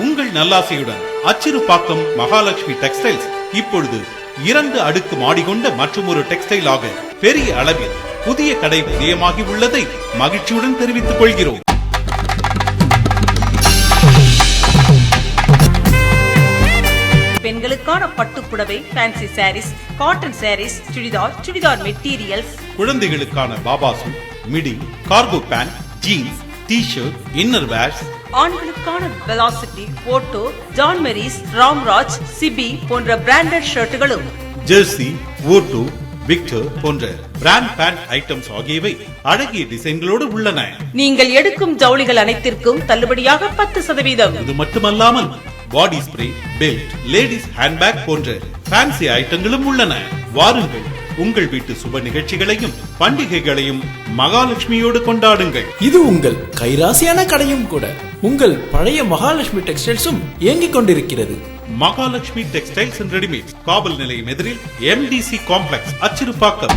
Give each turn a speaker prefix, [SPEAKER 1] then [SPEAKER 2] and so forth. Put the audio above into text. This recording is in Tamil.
[SPEAKER 1] உங்கள் நல்லாசையுடன் அச்சிறுபாக்கம் மகாலட்சுமி டெக்ஸ்டைல்ஸ் இப்பொழுது 2 அடுக்கு மாடி கொண்ட மற்றொரு டெக்ஸ்டைல் ஆக பெரிய அளவில் புதிய கடை உதயமாகி உள்ளதை மகிழ்ச்சியுடன் தெரிவித்துக் கொள்கிறோம்.
[SPEAKER 2] பெண்களுக்கான பட்டுப்புடவை, fancy sarees, cotton sarees, churidar materials,
[SPEAKER 1] குழந்தைகளுக்கான baba suit, midi, cargo pant, jeans, T-shirt, inner wears,
[SPEAKER 2] ஆண்களுக்கான வெலாசிட்டி, போட்டோ, ஜான் மெரிஸ், ராம்ராஜ், சிபி போன்ற பிராண்டட் ஷர்ட்டுகளும்,
[SPEAKER 1] ஜெர்சி, ஓட்டோ, விக்டர் போன்ற பிராண்ட் பேண்ட் ஐட்டம்ஸ் ஆகியவை அழகிய டிசைன்களோடு உள்ளன.
[SPEAKER 2] நீங்கள் எடுக்கும் ஜவுளிகள் அனைத்திற்கும் தள்ளுபடியாக 10%.
[SPEAKER 1] இது மட்டுமல்லாமல் body spray, belt, ladies handbag போன்ற ஃபேன்சி ஐட்டங்களும் உள்ளன. வாருங்கள், உங்கள் வீட்டு சுப நிகழ்ச்சிகளையும் பண்டிகைகளையும் மகாலட்சுமியோடு கொண்டாடுங்கள்.
[SPEAKER 3] இது உங்கள் கைராசியான கடையும் கூட. உங்கள் பழைய மகாலட்சுமி டெக்ஸ்டைல்ஸும் இயங்கிக் கொண்டிருக்கிறது.
[SPEAKER 1] மகாலட்சுமி டெக்ஸ்டைல்ஸ் அண்ட் ரெடிமேட்ஸ், காவல் நிலையம் எதிரில் MDC காம்ப்ளெக்ஸ், அச்சிறுபாக்கம்.